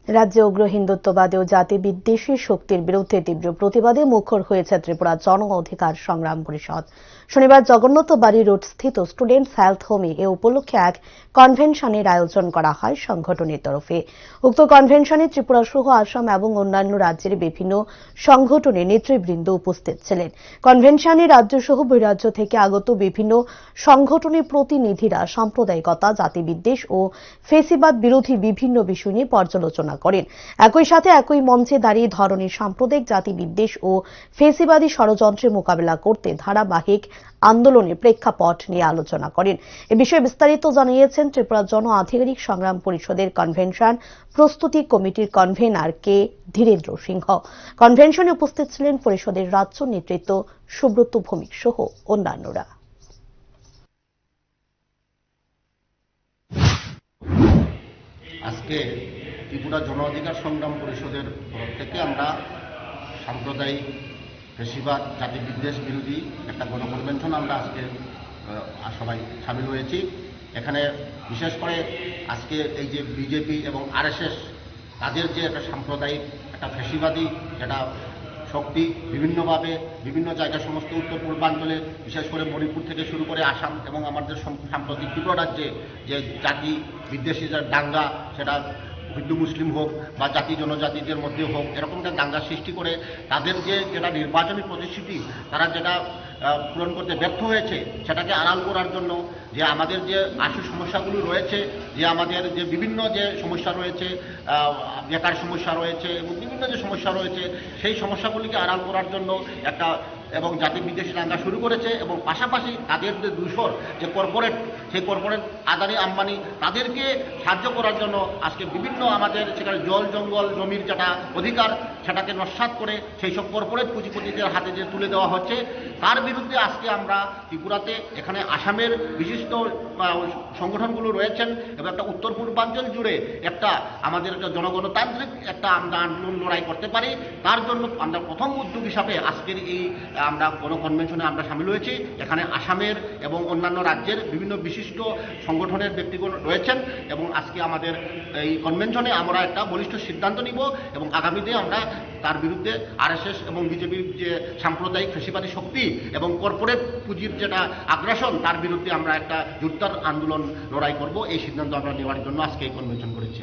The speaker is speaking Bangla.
রাজ্যে উগ্র হিন্দুত্ববাদী ও জাতি বিদ্বেষী শক্তির বিরুদ্ধে তীব্র প্রতিবাদে মুখর হয়েছে ত্রিপুরা জন অধিকার সংগ্রাম পরিষদ। শনিবার জগন্নাথ বাড়ি রোড স্থিত স্টুডেন্টস হেলথ হোমে এ উপলক্ষে এক কনভেনশনের আয়োজন করা হয় সংগঠনের তরফে। উক্ত কনভেনশনে ত্রিপুরা সহ আসাম এবং অন্যান্য রাজ্যের বিভিন্ন সংগঠনের নেতৃবৃন্দ উপস্থিত ছিলেন। কনভেনশনে রাজ্য সহ বহিরাজ্য থেকে আগত বিভিন্ন সংগঠনের প্রতিনিধিরা সাম্প্রদায়িকতা, জাতিবিদ্বেষ ও ফেসিবাদ বিরোধী বিভিন্ন বিষয় নিয়ে পর্যালোচনা করেন। একই সাথে একই মঞ্চে দাঁড়িয়ে ধরনের সাম্প্রদায়িক জাতিবিদ্বেষ ও ফেসিবাদী ষড়যন্ত্রের মোকাবিলা করতে ধারাবাহিক আন্দোলনের প্রেক্ষাপট নিয়ে আলোচনা করেন। এ বিষয়ে বিস্তারিত জানিয়েছেন ত্রিপুরা জন আধিকারিক সংগ্রাম পরিষদের কনভেনশন প্রস্তুতি কমিটির কনভেনার কে ধীরেন্দ্র সিংহ। কনভেনশনে উপস্থিত ছিলেন পরিষদের রাজ্য নেতৃত্ব সুব্রত ভৌমিক সহ অন্যান্যরা। আজকে ত্রিপুরা জন অধিকার সংগ্রাম পরিষদের তরফ থেকে আমরা সাম্প্রদায়িক ফেসিবাদ জাতি বিদ্বেষ বিরোধী একটা গণকনভেনশন আমরা আজকে সবাই সামিল হয়েছি। এখানে বিশেষ করে আজকে এই যে বিজেপি এবং আরএসএস তাদের যে একটা সাম্প্রদায়িক একটা ফেসিবাদী যেটা শক্তি বিভিন্নভাবে বিভিন্ন জায়গায় সমস্ত উত্তর পূর্বাঞ্চলে বিশেষ করে মণিপুর থেকে শুরু করে আসাম এবং আমাদের সাম্প্রতিক ত্রিপুরা রাজ্যে যে জাতি বিদ্বেষী যে দাঙ্গা, সেটা হিন্দু মুসলিম হোক বা জাতি জনজাতিদের মধ্যে হোক, এরকম একটা দাঙ্গা সৃষ্টি করে তাদের যে যেটা নির্বাচনী প্রতিশ্রুতি তারা যেটা পূরণ করতে ব্যর্থ হয়েছে সেটাকে আড়াল করার জন্য যে আমাদের যে আশু সমস্যাগুলো রয়েছে, যে আমাদের যে বিভিন্ন যে সমস্যা রয়েছে, বেকার সমস্যা রয়েছে এবং বিভিন্ন যে সমস্যা রয়েছে সেই সমস্যাগুলিকে আড়াল করার জন্য একটা এবং জাতি বিদ্বেষী দাঙ্গা শুরু করেছে। এবং পাশাপাশি তাদের যে দূষর যে কর্পোরেট, সেই কর্পোরেট আদানি আম্বানি তাদেরকে সাহায্য করার জন্য আজকে বিভিন্ন আমাদের সেখানে জল জঙ্গল জমির যেটা অধিকার সেটাকে নস্যাৎ করে সেই সব কর্পোরেট পুঁজিপতিদের হাতে যে তুলে দেওয়া হচ্ছে, তার বিরুদ্ধে আজকে আমরা ত্রিপুরাতে এখানে আসামের বিশিষ্ট সংগঠনগুলো রয়েছেন এবং একটা উত্তর পূর্বাঞ্চল জুড়ে একটা আমাদের একটা জনগণতান্ত্রিক একটা আমরা আন্দোলন লড়াই করতে পারি। তার জন্য আমরা প্রথম উদ্যোগ হিসাবে আজকের এই আমরা গণকনভেনশনে আমরা সামিল হয়েছি। এখানে আসামের এবং অন্যান্য রাজ্যের বিভিন্ন বিশিষ্ট সংগঠনের ব্যক্তিগণ রয়েছেন এবং আজকে আমাদের এই কনভেনশনে আমরা একটা বলিষ্ঠ সিদ্ধান্ত নিব এবং আগামীতে আমরা তার বিরুদ্ধে আরএসএস এবং বিজেপির যে সাম্প্রদায়িক ফেসিবাদী শক্তি এবং কর্পোরেট পুঁজির যেটা আগ্রাসন তার বিরুদ্ধে আমরা একটা জোরদার আন্দোলন লড়াই করব। এই সিদ্ধান্ত আমরা নেওয়ার জন্য আজকে এই কনভেনশন করেছি।